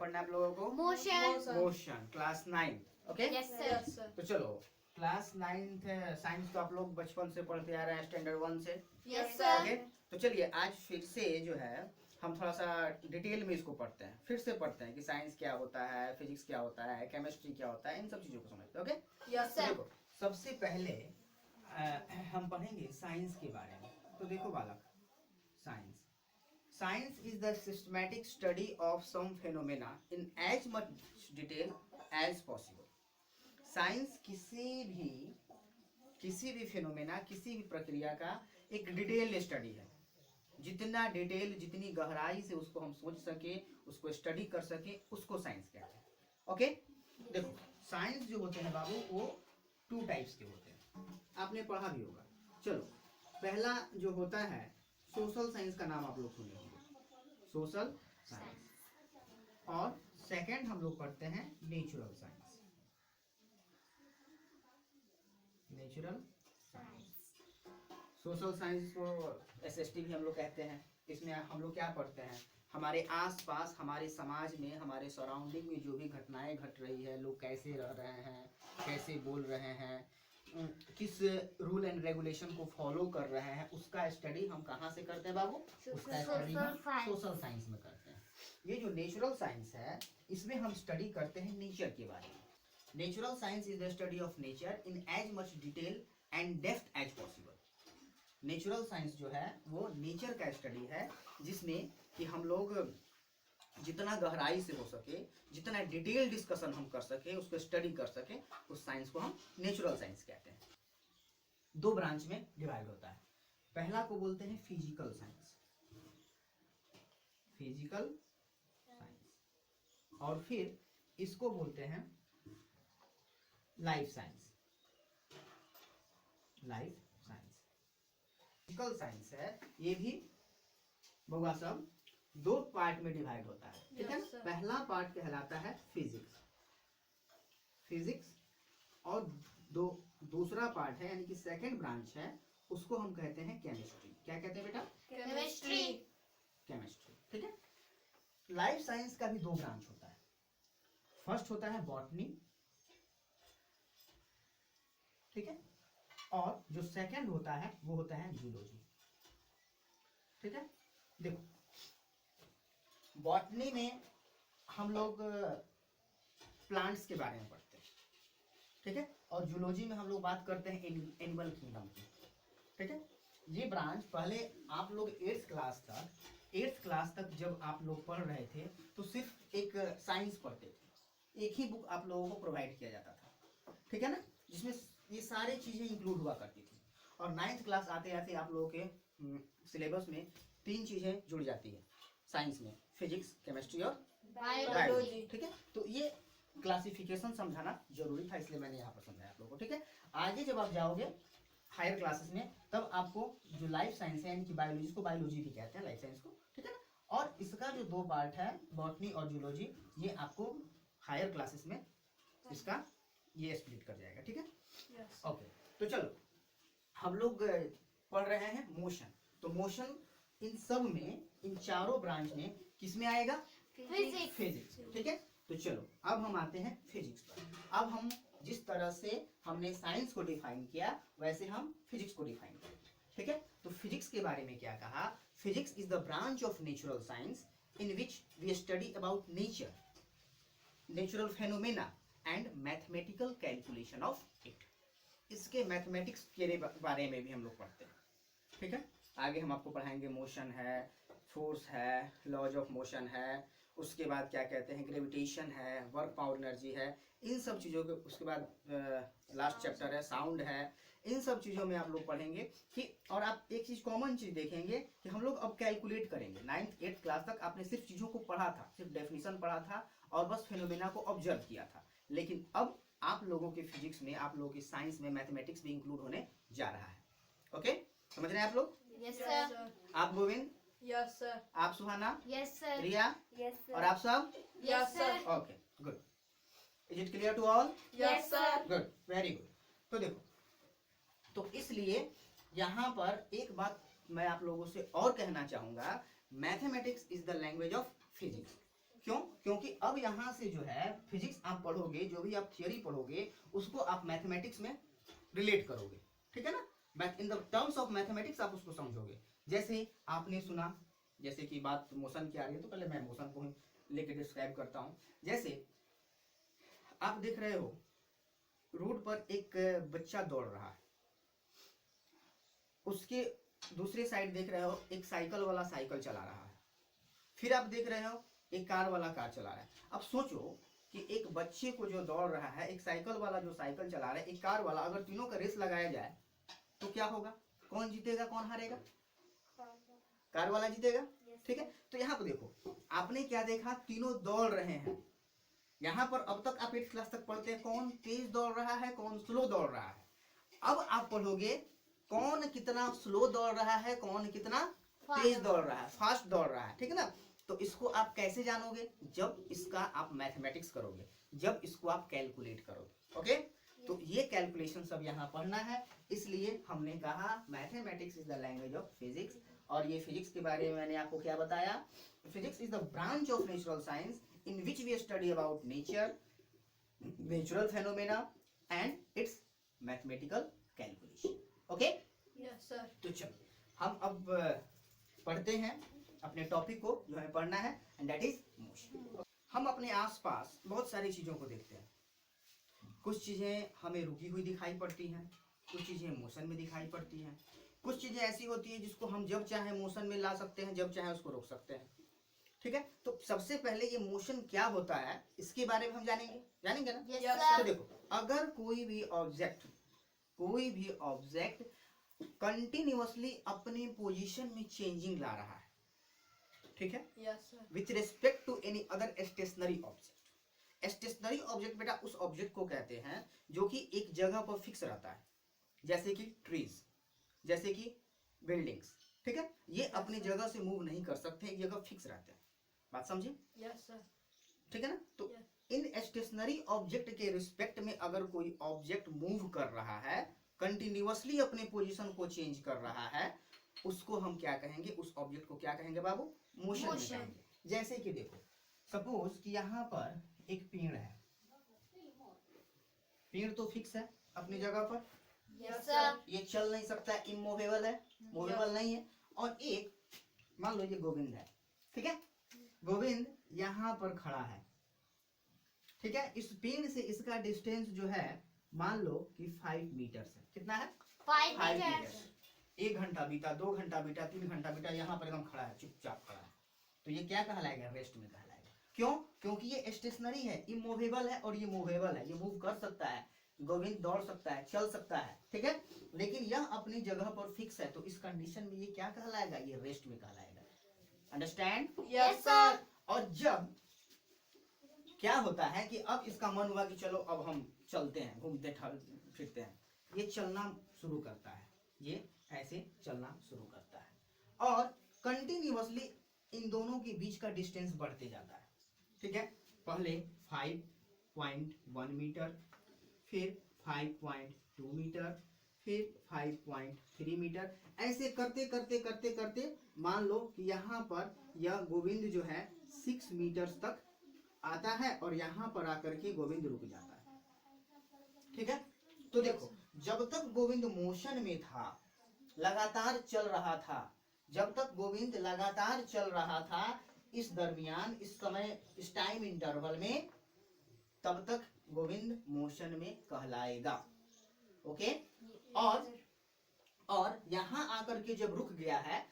पढ़ना है आप लोगों को? Motion, class 9। Okay, yes sir. तो चलो क्लास 9th साइंस तो आप लोग बचपन से पढ़ते आ रहे हैं, स्टैंडर्ड 1 से। Yes sir. ओके, तो चलिए आज फिर से जो है हम थोड़ा सा डिटेल में इसको पढ़ते हैं, फिर से पढ़ते हैं कि साइंस क्या होता है, फिजिक्स क्या होता है, केमिस्ट्री क्या होता है, इन सब चीजों को समझते हैं। Okay yes sir. देखो, सबसे पहले हम पढ़ेंगे साइंस के बारे में। तो देखो बालक, science is the systematic study of some phenomena in as much detail as possible. Science किसी भी फेनोमेना, किसी भी प्रक्रिया का एक डिटेल स्टडी है। जितना डिटेल, जितनी गहराई से उसको हम सोच सके, उसको स्टडी कर सके, उसको साइंस कहते हैं। ओके, देखो साइंस जो होते हैं बाबू, वो 2 टाइप्स के होते हैं, आपने पढ़ा भी होगा। चलो, पहला जो होता है सोशल साइंस का नाम आप लोग सुने होंगे, सोशल साइंस। और सेकंड हम लोग पढ़ते हैं natural science, natural science. Social science को एसएसटी भी हम लोग कहते हैं। इसमें हम लोग क्या पढ़ते हैं, हमारे आसपास, हमारे समाज में, हमारे सराउंडिंग में जो भी घटनाएं घट रही है, लोग कैसे रह रहे हैं, कैसे बोल रहे हैं, किस रूल एंड रेगुलेशन को फॉलो कर रहे हैं, उसका स्टडी हम कहाँ से करते हैं बाबू? उसका स्टडी हम सोशल साइंस में करते हैं। ये जो नेचुरल साइंस है, इसमें हम स्टडी करते हैं नेचर के बारे में। Natural science is the study of nature in as much detail and depth as possible. Natural science जो है वो नेचर का स्टडी है, जिसमें कि हम लोग जितना गहराई से हो सके, जितना डिटेल डिस्कशन हम कर सके, उसको स्टडी कर सके, उस साइंस को हम नेचुरल साइंस कहते हैं। 2 ब्रांच में डिवाइड होता है। पहला को बोलते हैं फिजिकल साइंस, फिजिकल साइंस, और फिर इसको बोलते हैं life science, life science. Physical science है, ये भी बउआ सब 2 पार्ट में डिवाइड होता है, ठीक है। पहला पार्ट कहलाता है फिजिक्स, फिजिक्स, और दूसरा पार्ट है, यानी कि सेकंड ब्रांच है, उसको हम कहते हैं केमिस्ट्री। क्या कहते हैं बेटा? केमिस्ट्री। केमिस्ट्री, ठीक है। लाइफ साइंस का भी 2 ब्रांच होता है। फर्स्ट होता है बॉटनी, ठीक है, और जो सेकंड होता है वो होता है जूलॉजी, ठीक है। देखो, बॉटनी में हम लोग प्लांट्स के बारे में पढ़ते हैं, ठीक है, और जूलॉजी में हम लोग बात करते हैं एनिमल किंगडम की, ठीक है। ये ब्रांच पहले आप लोग 8th क्लास तक जब आप लोग पढ़ रहे थे तो सिर्फ एक साइंस पढ़ते थे, एक ही बुक आप लोगों को प्रोवाइड किया जाता था, ठीक है ना, जिसमें ये सारी चीजें इंक्लूड हुआ करती थी। और 9th क्लास आते आते आप लोगों के सिलेबस में 3 चीजें जुड़ जाती है साइंस में, फिजिक्स, केमिस्ट्री और बायोलॉजी, ठीक है। तो ये क्लासिफिकेशन समझाना जरूरी था, इसलिए मैंने यहाँ पर समझाया आप लोगों को, ठीक है। आगे जब आप जाओगे हायर क्लासेस में, तब आपको जो लाइफ साइंस है, यानी कि बायोलॉजी को बायोलॉजी भी कहते हैं, लाइफ साइंस को, ठीक है ना। और इसका जो 2 पार्ट है, बॉटनी और जूलॉजी, ये आपको हायर क्लासेस में इसका ये स्प्लिट कर जाएगा, ठीक है। ओके, तो चलो हम लोग पढ़ रहे हैं मोशन। तो मोशन इन सब में, इन चारों ब्रांच में किस में आएगा? फिजिक्स, ठीक है। तो चलो अब हम आते हैं फिजिक्स पर। अब हम जिस तरह से हमने साइंस को डिफाइन किया, वैसे हम फिजिक्स को डिफाइन करेंगे, ठीक है। तो फिजिक्स के बारे में क्या कहा? Physics is the branch of natural science in which we study about nature, natural phenomena and mathematical calculation of it. इसके मैथमेटिक्स के बारे में भी हम लोग पढ़ते हैं, ठीक है। आगे हम आपको पढ़ाएंगे मोशन है, फोर्स है, लॉज ऑफ मोशन है, उसके बाद क्या कहते हैं ग्रेविटेशन है, वर्क पावर एनर्जी है, इन सब चीज़ों के, उसके बाद लास्ट चैप्टर है साउंड है। इन सब चीज़ों में आप लोग पढ़ेंगे कि, और आप एक चीज़ कॉमन चीज़ देखेंगे कि हम लोग अब कैलकुलेट करेंगे। 9th 8th क्लास तक आपने सिर्फ चीज़ों को पढ़ा था, सिर्फ डेफिनेशन पढ़ा था और बस फिनोमेना को ऑब्जर्व किया था, लेकिन अब आप लोगों के फिजिक्स में, आप लोगों की साइंस में मैथमेटिक्स भी इंक्लूड होने जा रहा है। ओके, समझ रहे हैं आप लोग? Yes sir. आप गोविंद? Yes sir. आप Suhana? Yes sir. Riya? Yes sir. और आप सब? Yes sir. Okay, good. Is it clear to all? Yes sir. Good, very good. तो देखो, तो इसलिए यहाँ पर एक बात मैं आप लोगों से और कहना चाहूंगा, mathematics is the language of physics. क्यों? क्योंकि अब यहाँ से जो है फिजिक्स आप पढ़ोगे, जो भी आप थियोरी पढ़ोगे उसको आप मैथमेटिक्स में रिलेट करोगे, ठीक है ना, in the terms of mathematics आप उसको समझोगे। जैसे आपने सुना, जैसे कि बात मोशन की आ रही है तो पहले मैं मोशन को लेकर डिस्क्राइब करता हूँ। जैसे आप देख रहे हो रोड पर एक बच्चा दौड़ रहा है, उसके दूसरे साइड देख रहे हो एक साइकिल वाला साइकिल चला रहा है, फिर आप देख रहे हो एक कार वाला कार चला रहा है। अब सोचो कि एक बच्चे को जो दौड़ रहा है, एक साइकिल वाला जो साइकिल चला रहा है, एक कार वाला, अगर तीनों का रेस लगाया जाए तो क्या होगा? कौन जीतेगा, कौन हारेगा? कार वाला जीतेगा, ठीक है। तो यहाँ पर देखो आपने क्या देखा, तीनों दौड़ रहे हैं। यहाँ पर अब तक आप 8th क्लास तक पढ़ते हैं कौन तेज दौड़ रहा है, कौन स्लो दौड़ रहा है। अब आप पढ़ोगे कौन कितना स्लो दौड़ रहा है, कौन कितना तेज दौड़ रहा है, फास्ट दौड़ रहा है, ठीक है ना। तो इसको आप कैसे जानोगे? जब इसका आप मैथमेटिक्स करोगे, जब इसको आप कैलकुलेट करोगे, ओके। तो ये कैलकुलेशन सब यहाँ पढ़ना है, इसलिए हमने कहा mathematics is the language of physics. और ये फिजिक्स के बारे में मैंने आपको क्या बताया? Physics is the branch of natural science in which we study about nature, natural phenomena and its mathematical calculation. Okay? Yes, sir. तो चलो हम अब पढ़ते हैं अपने टॉपिक को, जो हमें पढ़ना है, एंड दैट इज मोशन। हम अपने आसपास बहुत सारी चीजों को देखते हैं। कुछ चीजें हमें रुकी हुई दिखाई पड़ती हैं, कुछ चीजें मोशन में दिखाई पड़ती हैं, कुछ चीजें ऐसी होती हैं जिसको हम जब चाहे मोशन में ला सकते हैं, जब चाहे उसको रोक सकते हैं, ठीक है। तो सबसे पहले ये मोशन क्या होता है इसके बारे में हम जानेंगे ना। Yes, तो sir. देखो, अगर कोई भी ऑब्जेक्ट कंटिन्यूअसली अपने पोजीशन में चेंजिंग ला रहा है, ठीक है, Yes, sir. With respect to any other stationary object. Stationary object बेटा उस ऑब्जेक्ट को कहते हैं जो कि एक जगह पर फिक्स रहता है, जैसे कि ट्रीज, जैसे कि बिल्डिंग्स, ठीक है। ये अपनी जगह से मूव नहीं कर सकते, एक जगह फिक्स रहते हैं। बात समझे? Yes, sir. ठीक है ना। तो Yes. इन स्टेशनरी ऑब्जेक्ट के रिस्पेक्ट में अगर कोई ऑब्जेक्ट मूव कर रहा है, कंटिन्यूअसली अपने पोजीशन को चेंज कर रहा है, उसको हम क्या कहेंगे? उस ऑब्जेक्ट को क्या कहेंगे बाबू? मोशन में कहेंगे। जैसे कि देखो, सपोज कि यहाँ पर एक पेड़ है, पेड़ तो फिक्स है अपनी जगह पर, Yes, sir. ये चल नहीं सकता, इमूवेबल है, मूवेबल नहीं है। और एक मान लो ये गोविंद है, ठीक है, गोविंद यहाँ पर खड़ा है, ठीक है। इस पेड़ से इसका डिस्टेंस जो है मान लो कि 5 मीटर है। कितना है? 5 5 मीटर। मीटर। 1 घंटा बीता, 2 घंटा बीता, 3 घंटा बीता, यहाँ पर एकदम खड़ा है, चुपचाप खड़ा है, तो ये क्या कहलाएगा? रेस्ट में कहलाएगा। क्यों? क्योंकि ये स्टेशनरी है, इमूवेबल है, और ये मूवेबल है, ये मूव कर सकता है, गोविंद दौड़ सकता है, चल सकता है, ठीक है। लेकिन यह अपनी जगह पर फिक्स है, तो इस कंडीशन में ये क्या कहलाएगा? ये रेस्ट में कहलाएगा। अंडरस्टैंड? Yes, sir. और जब क्या होता है कि अब इसका मन हुआ कि चलो अब हम चलते हैं, घूमते फिरते हैं, ये चलना शुरू करता है, ये ऐसे चलना शुरू करता है, और कंटिन्यूअसली इन दोनों के बीच का डिस्टेंस बढ़ते जाता है, ठीक है। पहले 5.1 मीटर, फिर 5.2 मीटर, फिर 5.3 मीटर, ऐसे करते करते करते करते मान लो कि यहाँ पर यह गोविंद जो है 6 मीटर तक आता है, और यहाँ पर आकर के गोविंद रुक जाता है, ठीक है। तो देखो, जब तक गोविंद मोशन में था, लगातार चल रहा था, जब तक गोविंद लगातार चल रहा था, इस दरमियान, इस समय, इस टाइम इंटरवल में, तब तक गोविंद मोशन में कहलाएगा, ओके। और यहाँ आकर के जब रुक गया है,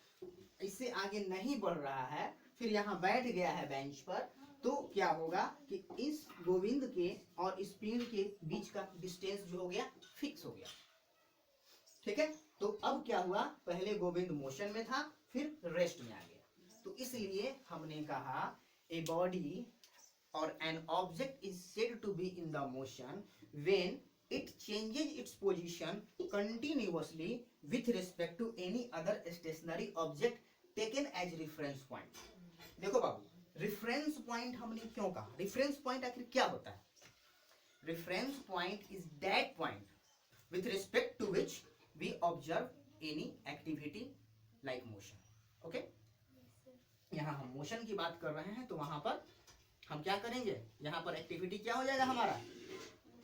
इससे आगे नहीं बढ़ रहा है, फिर यहाँ बैठ गया है बेंच पर, तो क्या होगा कि इस गोविंद के और इस पेड़ के बीच का डिस्टेंस जो हो गया, फिक्स हो गया, ठीक है। तो अब क्या हुआ? पहले गोविंद मोशन में था, फिर रेस्ट में आ गया। तो इसलिए हमने कहा ए बॉडी और an object is said to be in the motion when it changes its position continuously with respect to any other stationary object taken as reference point। देखो बाबू, रेफरेंस पॉइंट हमने क्यों कहा? रेफरेंस पॉइंट आखिर क्या होता है? Reference point is that point with respect to which we observe any activity like motion, okay। यहाँ हम मोशन की बात कर रहे हैं, तो वहां पर हम क्या करेंगे, यहाँ पर एक्टिविटी क्या हो जाएगा हमारा,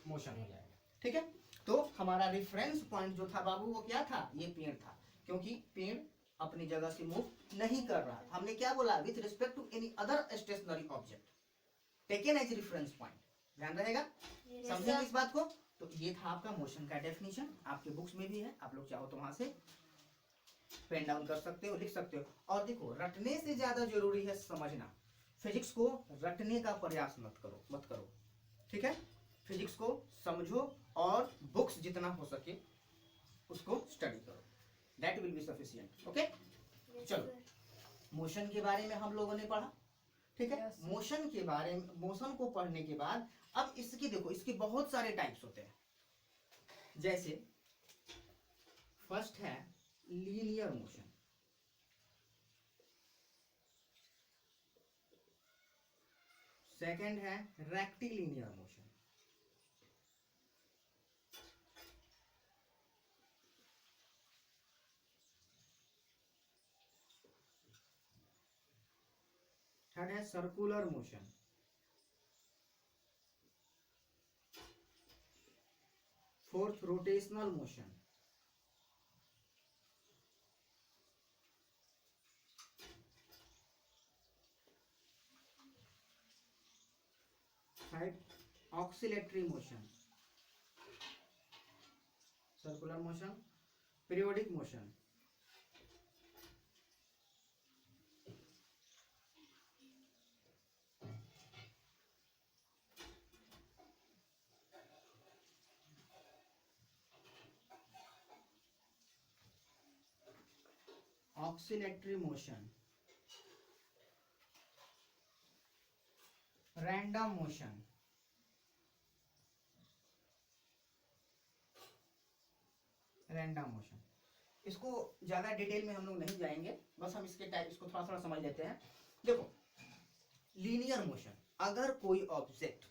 मोशन हो जाएगा। ठीक है, तो हमारा रेफरेंस पॉइंट जो था बाबू वो क्या था, ये पेड़ था, क्योंकि पेड़ अपनी जगह से मूव नहीं कर रहा। हमने क्या बोला, with respect to any other stationary object taken as reference point, ध्यान रहेगा, समझेंगे इस बात को। तो ये था आपका मोशन का डेफिनेशन, आपके बुक्स में भी है, आप लोग चाहो तो वहां से पेन डाउन कर सकते हो, लिख सकते हो। और देखो, रटने से ज्यादा जरूरी है समझना, फिजिक्स को रटने का प्रयास मत करो, ठीक है। फिजिक्स को समझो और बुक्स जितना हो सके उसको स्टडी करो, that will be sufficient. Okay, चलो मोशन के बारे में हम लोगों ने पढ़ा, ठीक है। Yes, मोशन के बारे में, मोशन को पढ़ने के बाद अब इसकी देखो, इसके बहुत सारे टाइप्स होते हैं। जैसे फर्स्ट है लीनियर मोशन, सेकंड है रेक्टिलिनियर मोशन, थर्ड है circular motion, fourth rotational motion, five oscillatory motion, circular motion, periodic motion, oscillatory motion, random motion, random motion. इसको ज्यादा डिटेल में हम लोग नहीं जाएंगे, बस हम इसके टाइप इसको थोड़ा थोड़ा समझ लेते हैं। देखो, लीनियर मोशन, अगर कोई ऑब्जेक्ट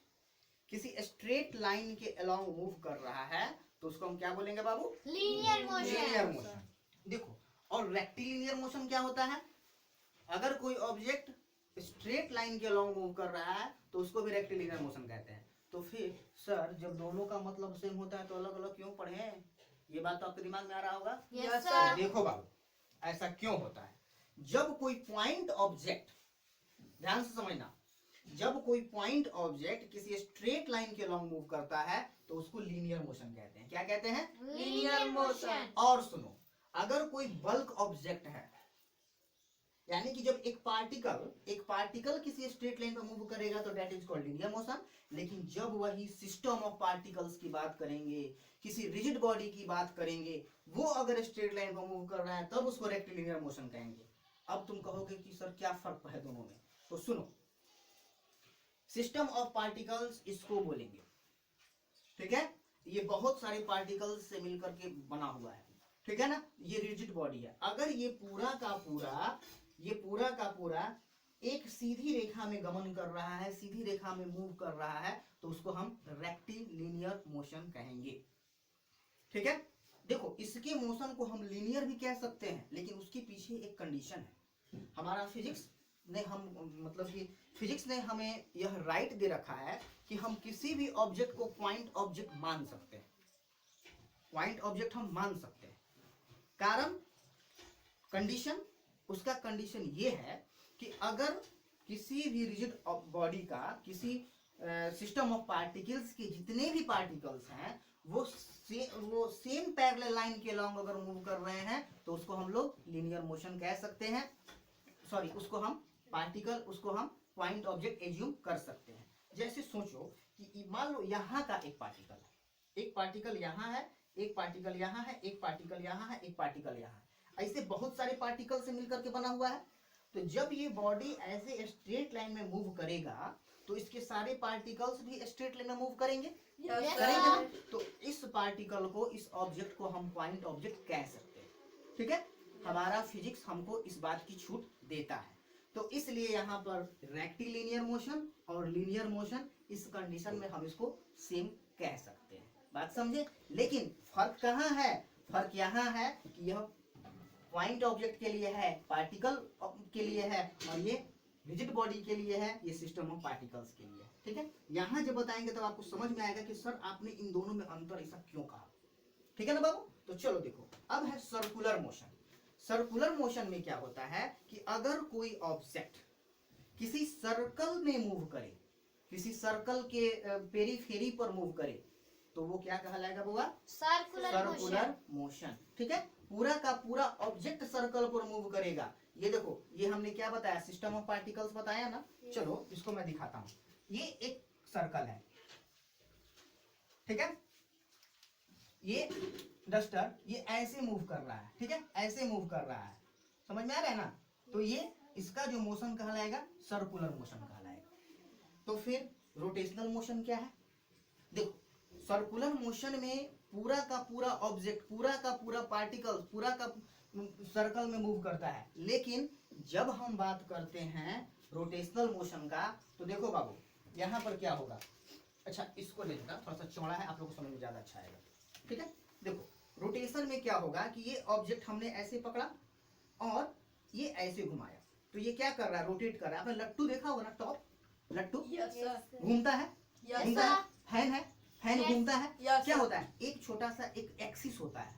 किसी स्ट्रेट लाइन के अलोंग मूव कर रहा है तो उसको हम क्या बोलेंगे बाबू, लीनियर लीनियर मोशन। मोशन। देखो, और रेक्टिलिनियर मोशन क्या होता है, अगर कोई ऑब्जेक्ट स्ट्रेट लाइन के अलोंग मूव कर रहा है तो उसको भी रेक्टिलिनियर मोशन कहते हैं। तो फिर सर जब दोनों का मतलब सेम होता है तो अलग अलग क्यों पढ़े, ये बात तो आपके दिमाग में आ रहा होगा। Yes, sir. देखो बाबू, ऐसा क्यों होता है, जब कोई पॉइंट ऑब्जेक्ट, ध्यान से समझना, जब कोई पॉइंट ऑब्जेक्ट किसी स्ट्रेट लाइन के अलोंग मूव करता है तो उसको लीनियर मोशन कहते हैं। क्या कहते हैं, लीनियर मोशन। और सुनो, अगर कोई बल्क ऑब्जेक्ट है, यानी कि जब एक पार्टिकल किसी स्ट्रेट लाइन पर मूव करेगा तो that is called linear motion. लेकिन जब वही सिस्टम ऑफ पार्टिकल्स की बात करेंगे, किसी रिजिड बॉडी की बात करेंगे, वो अगर स्ट्रेट लाइन पर मूव कर रहा है तब उसको रेक्टिलिनियर मोशन कहेंगे। अब तुम कहोगे कि सर क्या फर्क है दोनों में, तो सुनो, सिस्टम ऑफ पार्टिकल्स इसको बोलेंगे, ठीक है। ये बहुत सारे पार्टिकल्स से मिलकर के बना हुआ है, ठीक है ना। ये रिजिड बॉडी है, अगर ये पूरा का पूरा एक सीधी रेखा में गमन कर रहा है, सीधी रेखा में मूव कर रहा है, तो उसको हम रेक्टिलिनियर मोशन कहेंगे, ठीक है। देखो, इसके मोशन को हम लीनियर भी कह सकते हैं, लेकिन उसके पीछे एक कंडीशन है। हमारा फिजिक्स ने फिजिक्स ने हमें यह राइट दे रखा है कि हम किसी भी ऑब्जेक्ट को पॉइंट ऑब्जेक्ट मान सकते हैं, पॉइंट ऑब्जेक्ट हम मान सकते हैं। कारण, कंडीशन, उसका कंडीशन ये है कि अगर किसी भी रिजिड बॉडी का, किसी सिस्टम ऑफ पार्टिकल्स के जितने भी पार्टिकल्स हैं वो सेम पैरेलल लाइन के अलोंग अगर मूव कर रहे हैं तो उसको हम लोग लीनियर मोशन कह सकते हैं। सॉरी, उसको हम पॉइंट ऑब्जेक्ट एज्यूम कर सकते हैं। जैसे सोचो कि मान लो यहाँ का एक पार्टिकल यहाँ है, एक पार्टिकल यहाँ है, एक पार्टिकल यहाँ है, एक पार्टिकल यहाँ है, ऐसे बहुत सारे पार्टिकल से मिलकर के बना हुआ है। तो जब ये बॉडी ऐसे स्ट्रेट लाइन में मूव करेगा तो इसके सारे पार्टिकल्स भी स्ट्रेट लाइन में मूव करेंगे, Yes, करेंगे ना। sir. तो इस पार्टिकल को, इस ऑब्जेक्ट को हम पॉइंट ऑब्जेक्ट कह सकते हैं, ठीक है। हमारा फिजिक्स हमको इस बात की छूट देता है। तो इसलिए यहाँ पर रेक्टिलिनियर मोशन और लीनियर मोशन, इस कंडीशन में हम इसको सेम कह सकते हैं, बात समझे। लेकिन फर्क कहाँ है, फर्क यहाँ है कि यह पॉइंट ऑब्जेक्ट के लिए है, पार्टिकल के लिए है, और ये रिजिड बॉडी के लिए है, ये सिस्टम ऑफ पार्टिकल्स के लिए है। ठीक है, यहाँ जब बताएंगे तब आपको समझ में आएगा कि सर आपने इन दोनों में अंतर ऐसा क्यों कहा। ठीक है ना बाबू। तो चलो देखो, अब है सर्कुलर मोशन। सर्कुलर मोशन में क्या होता है कि अगर कोई ऑब्जेक्ट किसी सर्कल में मूव करे, किसी सर्कल के पेरीफेरी पर मूव करे, तो वो क्या कहलाएगा बुआ? Circular motion. ठीक है, पूरा का पूरा ऑब्जेक्ट सर्कल पर मूव करेगा। ये देखो, ये हमने क्या बताया, सिस्टम ऑफ पार्टिकल्स बताया ना। चलो इसको मैं दिखाता हूं। ये एक सर्कल है, ठीक है, ये डस्टर ये ऐसे मूव कर रहा है। ठीक है, ऐसे मूव कर रहा है, समझ में आ रहा है ना। तो ये इसका जो मोशन कहलाएगा सर्कुलर मोशन कहलाएगा। तो फिर रोटेशनल मोशन क्या है? देखो, सर्कुलर मोशन में पूरा का पूरा ऑब्जेक्ट, पूरा का पूरा पार्टिकल पूरा का सर्कल में मूव करता है। लेकिन जब हम बात करते हैं रोटेशनल मोशन का, तो देखो बाबू यहाँ पर क्या होगा। अच्छा, इसको ले लेना, थोड़ा सा चौड़ा है, आप लोगों को समझ में ज्यादा अच्छा आएगा। ठीक है, देखो रोटेशन में क्या होगा कि ये ऑब्जेक्ट हमने ऐसे पकड़ा और ये ऐसे घुमाया, तो ये क्या कर रहा है? रोटेट कर रहा है। आपने लट्टू देखा होगा ना, टॉप लट्टू घूमता है, घूमता है, फैन है, फैन घूमता है। क्या होता है? एक छोटा सा एक एक्सिस होता है,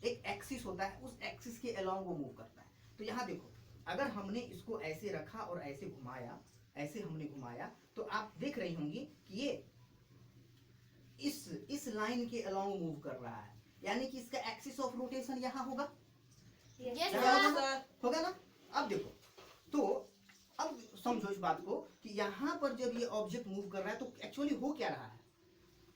एक एक्सिस होता है, उस एक्सिस के अलोंग वो मूव करता है। तो यहाँ देखो, अगर हमने इसको ऐसे रखा और ऐसे घुमाया, ऐसे हमने घुमाया, तो आप देख रही होंगी कि ये इस लाइन के अलोंग मूव कर रहा है, यानी कि इसका एक्सिस ऑफ रोटेशन यहाँ होगा। होगा ना। अब देखो, तो अब समझो इस बात को कि यहाँ पर जब ये ऑब्जेक्ट मूव कर रहा है तो एक्चुअली हो क्या रहा है।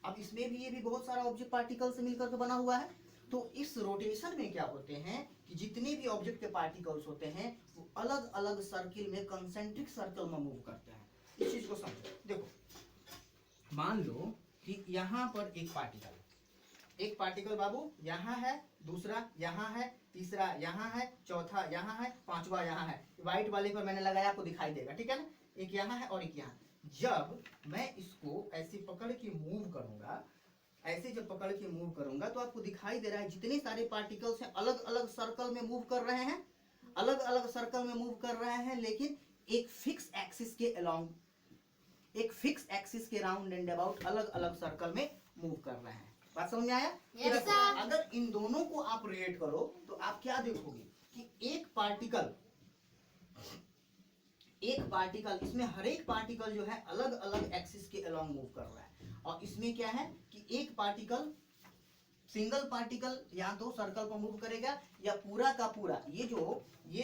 अब इसमें भी ये भी बहुत सारा ऑब्जेक्ट पार्टिकल से मिलकर के बना हुआ है। तो इस रोटेशन में क्या होते हैं कि जितने भी ऑब्जेक्ट के पार्टिकल्स होते हैं वो अलग अलग सर्किल में, कंसेंट्रिक सर्कल में मूव करते हैं। इस चीज को समझो। देखो, मान लो कि यहाँ पर एक पार्टिकल बाबू यहाँ है, दूसरा यहाँ है, तीसरा यहाँ है, चौथा यहाँ है, पांचवा यहाँ है। व्हाइट वाले पर मैंने लगाया, आपको दिखाई देगा। ठीक है ना, एक यहाँ है और एक यहाँ। जब मैं इसको ऐसे पकड़ के मूव करूंगा, ऐसे जब पकड़ के मूव करूंगा, तो आपको दिखाई दे रहा है जितने सारे पार्टिकल्स हैं अलग अलग सर्कल में मूव कर रहे हैं, अलग अलग सर्कल में मूव कर रहे हैं, लेकिन एक फिक्स एक्सिस के अलोंग, एक फिक्स एक्सिस के राउंड एंड अबाउट अलग अलग सर्कल में मूव कर रहे हैं। बात समझ में आया? Yes, तो अगर इन दोनों को आप रिलेट करो तो आप क्या देखोगे कि एक पार्टिकल इसमें हर एक पार्टिकल जो है अलग अलग एक्सिस के अलोंग मूव कर रहा है। और इसमें क्या है कि एक पार्टिकल, सिंगल पार्टिकल या तो सर्कल पर मूव करेगा या पूरा का पूरा ये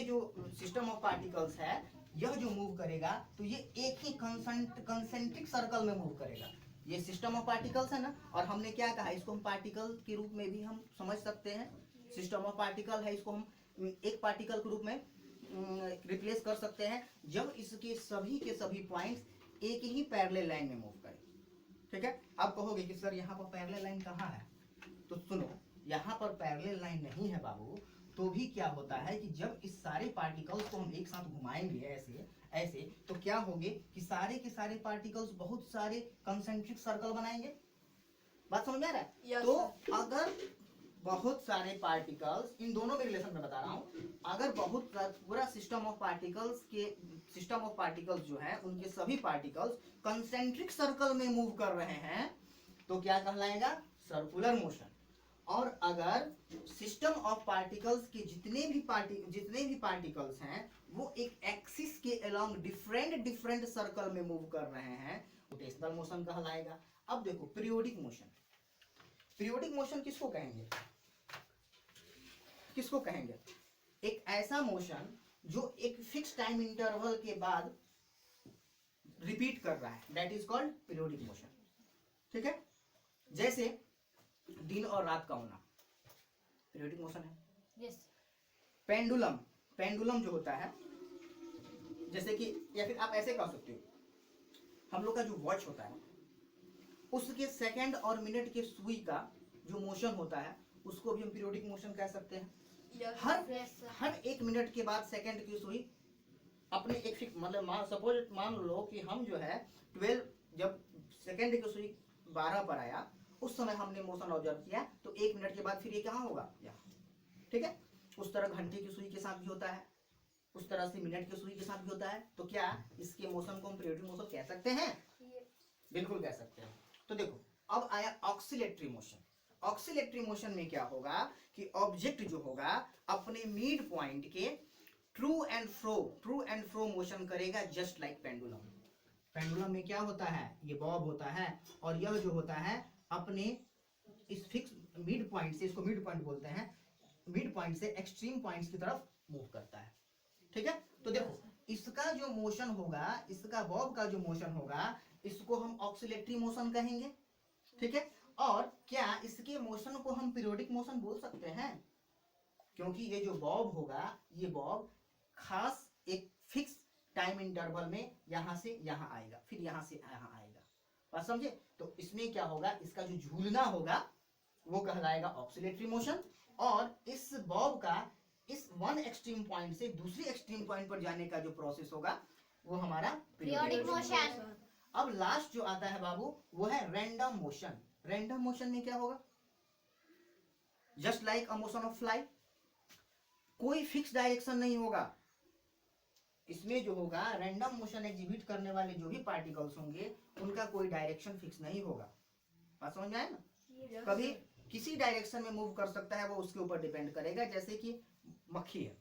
जो सिस्टम ऑफ पार्टिकल्स है, यह जो मूव करेगा तो ये एक ही कंसेंट्रिक सर्कल में मूव करेगा। ये सिस्टम ऑफ पार्टिकल्स है ना। और हमने क्या कहा, इसको हम पार्टिकल के रूप में भी हम समझ सकते हैं। सिस्टम ऑफ पार्टिकल है, इसको हम एक पार्टिकल के रूप में रिप्लेस कर सकते हैं जब इसके सभी के सभी पॉइंट्स एक ही पैरेलल लाइन में मूव करें। ठीक है, आप कहोगे कि सर यहाँ पर पैरेलल लाइन कहाँ है? तो सुनो, यहाँ पर पैरेलल लाइन नहीं है बाबू, तो भी क्या होता है कि जब इस सारे पार्टिकल्स को हम एक साथ घुमाएंगे ऐसे ऐसे, तो क्या होंगे कि सारे के सारे पार्टिकल्स बहुत सारे कंसेंट्रिक सर्कल बनाएंगे। बात समझ में आ रहा है? Yes, तो अगर बहुत सारे पार्टिकल्स, इन दोनों में रिलेशन में बता रहा हूं, अगर बहुत पूरा सिस्टम ऑफ पार्टिकल्स जो है उनके सभी पार्टिकल्स कंसेंट्रिक सर्कल में मूव कर रहे हैं, तो क्या कहलाएगा? Circular motion. और अगर सिस्टम ऑफ पार्टिकल्स के जितने भी पार्टिकल्स हैं वो एक एक्सिस के अलोंग डिफरेंट सर्कल में मूव कर रहे हैं, रोटेशनल मोशन कहलाएगा। अब देखो, पीरियोडिक मोशन किसको कहेंगे? एक ऐसा मोशन जो एक फिक्स टाइम इंटरवल के बाद रिपीट कर रहा है, that is called periodic motion. ठीक है, जैसे दिन और रात का होना पीरियोडिक मोशन है। Yes. पेंडुलम जो होता है, जैसे कि, या फिर आप ऐसे कह सकते हो, हम लोग का जो वॉच होता है उसके सेकंड और मिनट के सुई का जो मोशन होता है उसको भी हम पीरियोडिक मोशन कह सकते हैं। हर एक मिनट के बाद सेकंड की सुई अपने एक फिक्स, मतलब मान लो कि हम जो है 12, जब सेकंड की सुई 12 पर आया उस समय हमने मोशन ऑब्जर्व किया, तो 1 मिनट के बाद फिर ये कहाँ होगा? यहाँ। ठीक है, उस तरह घंटे की सुई के साथ भी होता है। उस तरह से मिनट की सुई के साथ भी होता है। तो क्या इसके मोशन को हम पीरियोडिक मोशन कह सकते हैं? बिल्कुल कह सकते हैं। तो देखो अब आया ऑक्सीलेटरी मोशन। ऑक्सीलेटरी मोशन में क्या होगा कि ऑब्जेक्ट जो होगा अपने मिड पॉइंट के ट्रू एंड फ्रो मोशन करेगा, जस्ट लाइक पेंडुलम। पेंडुलम में क्या होता है, ये बॉब होता है, और यह जो होता है अपने इस फिक्स मिड पॉइंट से, इसको मिड पॉइंट बोलते हैं, मिड पॉइंट से एक्सट्रीम पॉइंट्स की तरफ मूव करता है। ठीक है, तो देखो इसका जो मोशन होगा, इसका बॉब का जो मोशन होगा, इसको हम ऑक्सीलेटरी मोशन कहेंगे। ठीक है, और क्या इसके मोशन को हम पीरियोडिक मोशन बोल सकते हैं? क्योंकि ये जो बॉब होगा, ये बॉब खास एक फिक्स टाइम इंटरवल में यहां से यहां आएगा, फिर यहां से यहां आएगा। बात समझे? तो इसमें क्या होगा, इसका जो झूलना होगा वो कहलाएगा ऑक्सीलेटरी मोशन, और इस बॉब का इस वन एक्सट्रीम पॉइंट से दूसरी एक्सट्रीम पॉइंट पर जाने का जो प्रोसेस होगा वो हमारा पीरियोडिक मोशन। अब लास्ट जो आता है बाबू वो है रैंडम मोशन। रैंडम मोशन में क्या होगा, just like a motion of fly, कोई फिक्स डायरेक्शन नहीं होगा। इसमें जो होगा रैंडम मोशन एग्जीबिट करने वाले जो भी पार्टिकल्स होंगे उनका कोई डायरेक्शन फिक्स नहीं होगा। बात समझ में आया ना? कभी किसी डायरेक्शन में मूव कर सकता है, वो उसके ऊपर डिपेंड करेगा। जैसे कि मक्खी है,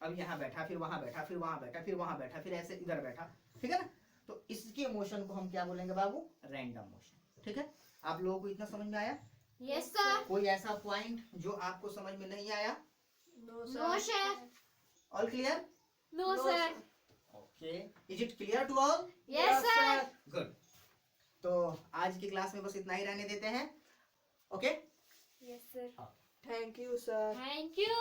अब यहाँ बैठा, फिर वहां बैठा, फिर वहां बैठा, फिर वहां बैठा, फिर ऐसे इधर बैठा। ठीक है ना? तो इसके मोशन को हम क्या बोलेंगे बाबू? Random motion. ठीक है, आप लोगों को इतना समझ में आया? Yes sir. कोई ऐसा पॉइंट जो आपको समझ में नहीं आया? No sir. All clear? No sir. Okay, is it clear to all? Yes sir. Good. तो आज की क्लास में बस इतना ही रहने देते हैं। Okay, yes sir. Thank you sir. Thank you